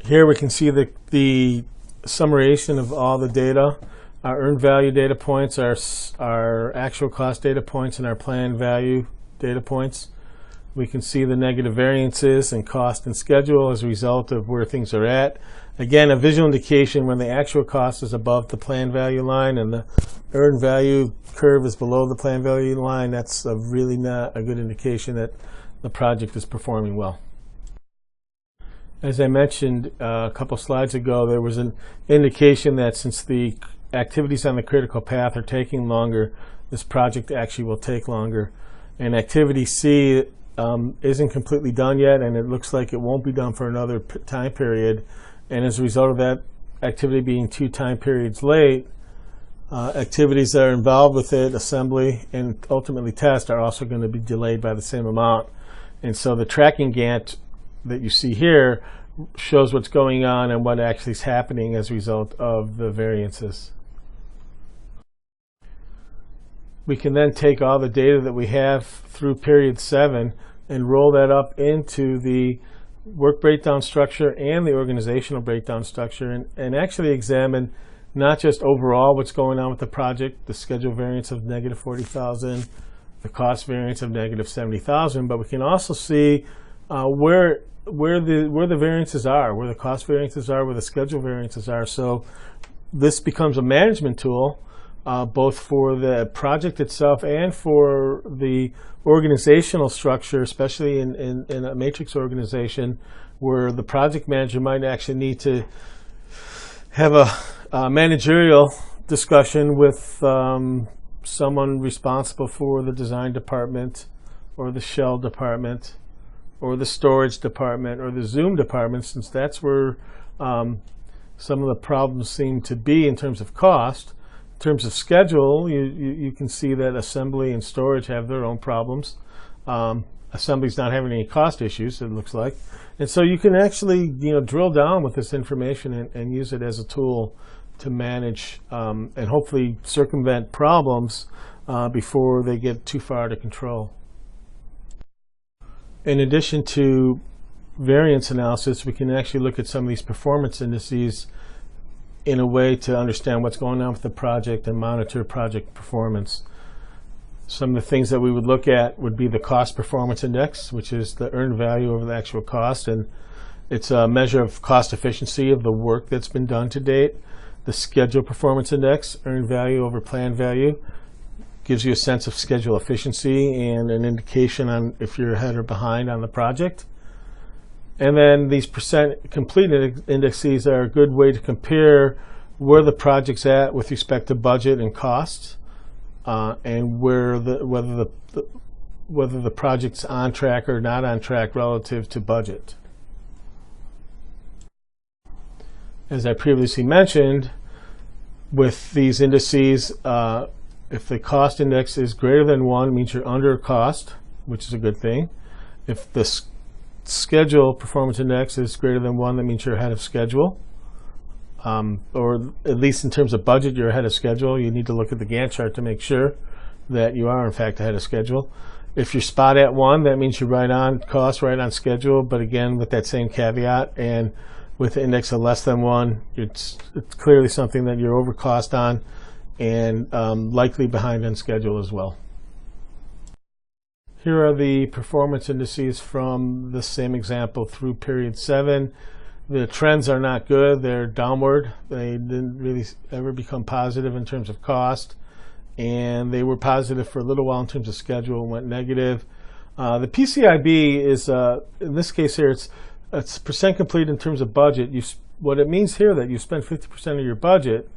Here we can see the summarization of all the data. Our earned value data points, our actual cost data points, and our planned value data points. We can see the negative variances in cost and schedule as a result of where things are at. Again, a visual indication when the actual cost is above the planned value line and the earned value curve is below the planned value line. That's really not a good indication that the project is performing well. As I mentioned a couple slides ago, there was an indication that since the activities on the critical path are taking longer, this project actually will take longer. And activity C isn't completely done yet, and it looks like it won't be done for another time period. And as a result of that activity being 2 time periods late, activities that are involved with it, assembly and ultimately test, are also going to be delayed by the same amount. And so the tracking Gantt that you see here shows what's going on and what actually is happening as a result of the variances. We can then take all the data that we have through period 7 and roll that up into the work breakdown structure and the organizational breakdown structure, and actually examine not just overall what's going on with the project, the schedule variance of negative 40,000, the cost variance of negative 70,000, but we can also see where the variances are, where the cost variances are, where the schedule variances are. So this becomes a management tool, both for the project itself and for the organizational structure, especially in a matrix organization, where the project manager might actually need to have a managerial discussion with someone responsible for the design department or the shell department or the storage department or the Zoom department, since that's where some of the problems seem to be in terms of cost. In terms of schedule, you can see that assembly and storage have their own problems. Assembly's not having any cost issues, it looks like. And so you can actually drill down with this information and use it as a tool to manage and hopefully circumvent problems before they get too far to control. In addition to variance analysis, we can actually look at some of these performance indices in a way to understand what's going on with the project and monitor project performance. Some of the things that we would look at would be the cost performance index, which is the earned value over the actual cost, and it's a measure of cost efficiency of the work that's been done to date. The schedule performance index, earned value over planned value, gives you a sense of schedule efficiency and an indication on if you're ahead or behind on the project. And then these percent complete indices are a good way to compare where the project's at with respect to budget and costs, and whether the project's on track or not on track relative to budget. As I previously mentioned, with these indices, if the cost index is greater than 1, it means you're under cost, which is a good thing. If the schedule performance index is greater than 1, that means you're ahead of schedule. Or at least in terms of budget, you're ahead of schedule. You need to look at the Gantt chart to make sure that you are in fact ahead of schedule. If you're spot at 1, that means you're right on cost, right on schedule, but again with that same caveat. And with the index of less than 1, it's clearly something that you're over cost on and likely behind on schedule as well. Here are the performance indices from the same example through period 7. The trends are not good. They're downward. They didn't really ever become positive in terms of cost, and they were positive for a little while in terms of schedule and went negative. The PCIB is, in this case here, it's percent complete in terms of budget. What it means here that you spend 50% of your budget.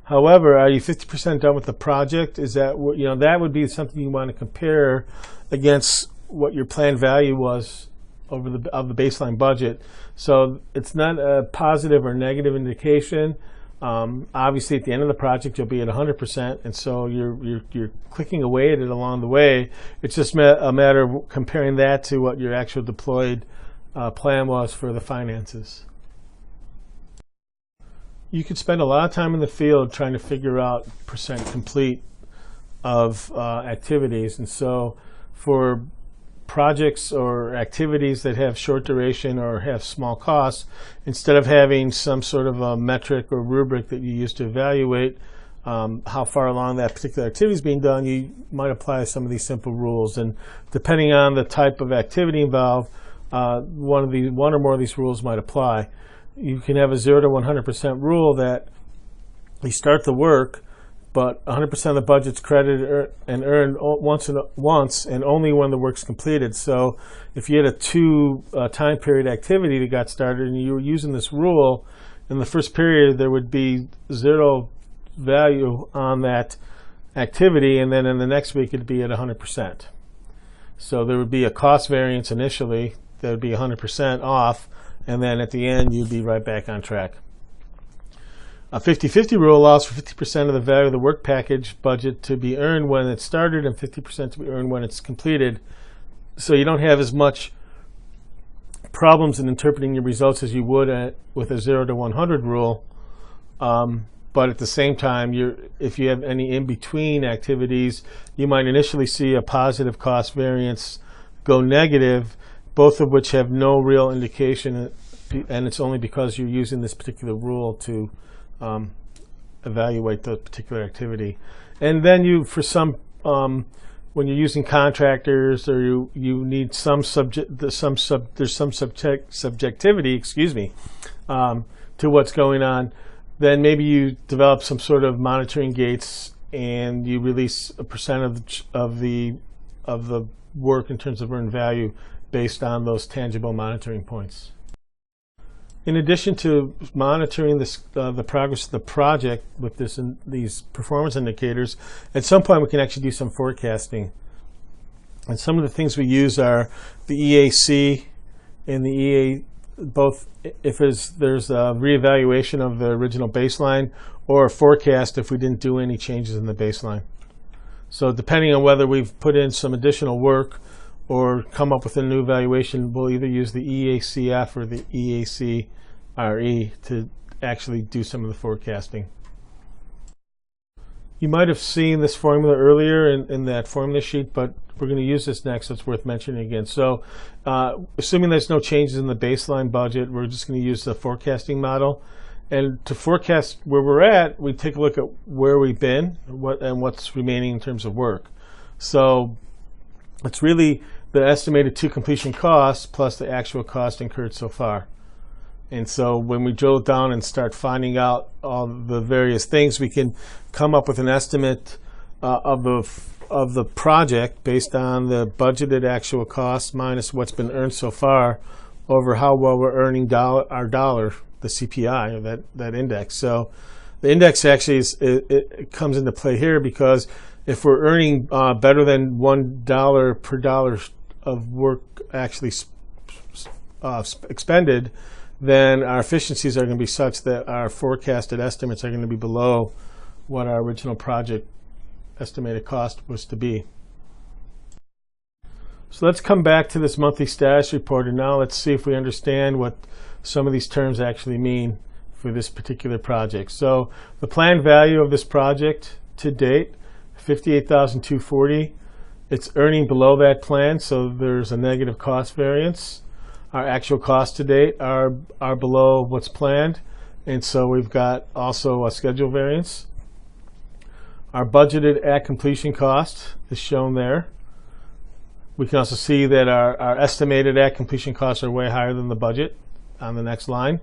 However, are you 50% done with the project? Is that that would be something you want to compare against what your planned value was of the baseline budget. So it's not a positive or negative indication. Obviously, at the end of the project, you'll be at 100%, and so you're clicking away at it along the way. It's just a matter of comparing that to what your actual deployed plan was for the finances. You could spend a lot of time in the field trying to figure out percent complete of activities, and so for projects or activities that have short duration or have small costs, instead of having some sort of a metric or rubric that you use to evaluate how far along that particular activity is being done, you might apply some of these simple rules. And depending on the type of activity involved, one or more of these rules might apply. You can have a 0 to 100% rule that you start the work, but 100% of the budget's credited and earned once and only when the work's completed. So if you had a time period activity that got started and you were using this rule, in the first period there would be 0 value on that activity, and then in the next week it'd be at 100%. So there would be a cost variance initially that would be 100% off, and then at the end you'd be right back on track. A 50-50 rule allows for 50% of the value of the work package budget to be earned when it started and 50% to be earned when it's completed. So you don't have as much problems in interpreting your results as you would with a 0 to 100 rule. But at the same time, if you have any in-between activities, you might initially see a positive cost variance go negative, both of which have no real indication, and it's only because you're using this particular rule to evaluate the particular activity. And then when you're using contractors, or you need there's some subjectivity, to what's going on, then maybe you develop some sort of monitoring gates and you release a percent of the work in terms of earned value based on those tangible monitoring points. In addition to monitoring the progress of the project with these performance indicators, at some point we can actually do some forecasting. And some of the things we use are the EAC and the EA, both if there's a reevaluation of the original baseline, or a forecast if we didn't do any changes in the baseline. So depending on whether we've put in some additional work or come up with a new valuation, we'll either use the EACF or the EACRE to actually do some of the forecasting. You might have seen this formula earlier in that formula sheet, but we're going to use this next, so it's worth mentioning again. So assuming there's no changes in the baseline budget, we're just going to use the forecasting model. And to forecast where we're at, we take a look at where we've been and what's remaining in terms of work. So it's really the estimated to completion cost plus the actual cost incurred so far. And so when we drill down and start finding out all the various things, we can come up with an estimate of the project based on the budgeted actual cost minus what's been earned so far over how well we're earning our dollar, the CPI, or that index. So the index actually it comes into play here, because if we're earning better than $1 per dollar of work actually expended, then our efficiencies are going to be such that our forecasted estimates are going to be below what our original project estimated cost was to be. So let's come back to this monthly status report, and now let's see if we understand what some of these terms actually mean for this particular project. So the planned value of this project to date, $58,240. It's earning below that plan, so there's a negative cost variance. Our actual costs to date are below what's planned, and so we've got also a schedule variance. Our budgeted at completion cost is shown there. We can also see that our estimated at completion costs are way higher than the budget on the next line,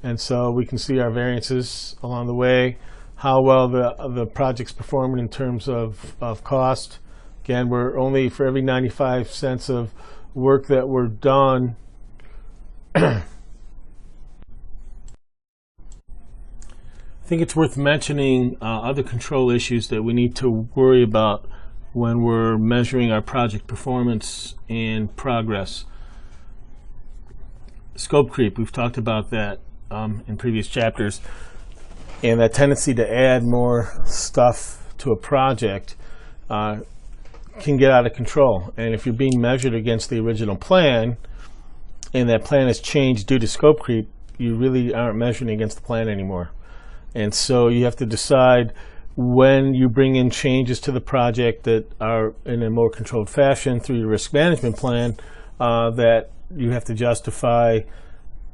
and so we can see our variances along the way, how well the project's performing in terms of cost. Again, we're only, for every 95 cents of work that we're done, I think it's worth mentioning other control issues that we need to worry about when we're measuring our project performance and progress. Scope creep, we've talked about that in previous chapters, and that tendency to add more stuff to a project can get out of control. And if you're being measured against the original plan, and that plan has changed due to scope creep, you really aren't measuring against the plan anymore. And so you have to decide when you bring in changes to the project that are in a more controlled fashion through your risk management plan, that you have to justify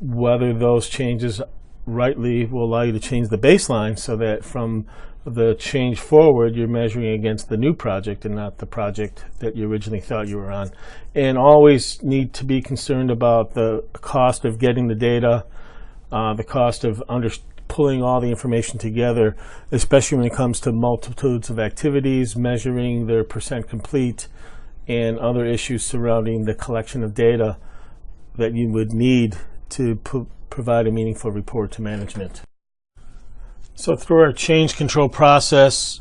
whether those changes rightly will allow you to change the baseline, so that from the change forward you're measuring against the new project and not the project that you originally thought you were on. And always need to be concerned about the cost of getting the data, the cost of pulling all the information together, especially when it comes to multitudes of activities, measuring their percent complete, and other issues surrounding the collection of data that you would need to provide a meaningful report to management. So through our change control process,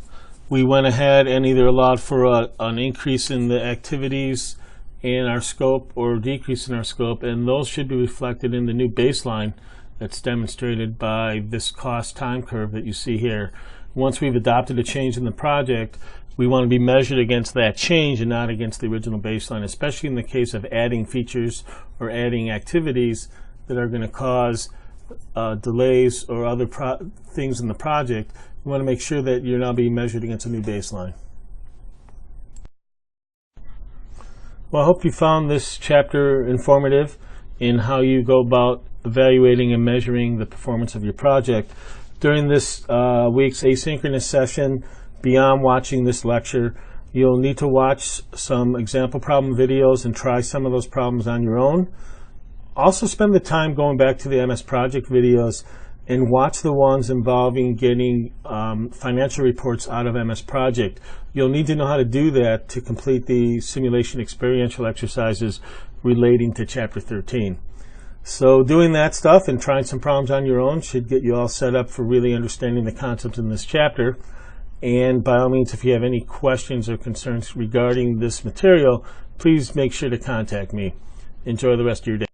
we went ahead and either allowed for an increase in the activities in our scope or decrease in our scope, and those should be reflected in the new baseline that's demonstrated by this cost time curve that you see here. Once we've adopted a change in the project, we want to be measured against that change and not against the original baseline, especially in the case of adding features or adding activities that are going to cause delays or other things in the project. You want to make sure that you're now being measured against a new baseline. Well, I hope you found this chapter informative in how you go about evaluating and measuring the performance of your project. During this week's asynchronous session, beyond watching this lecture, you'll need to watch some example problem videos and try some of those problems on your own. Also spend the time going back to the MS Project videos and watch the ones involving getting financial reports out of MS Project. You'll need to know how to do that to complete the simulation experiential exercises relating to Chapter 13. So doing that stuff and trying some problems on your own should get you all set up for really understanding the concepts in this chapter. And by all means, if you have any questions or concerns regarding this material, please make sure to contact me. Enjoy the rest of your day.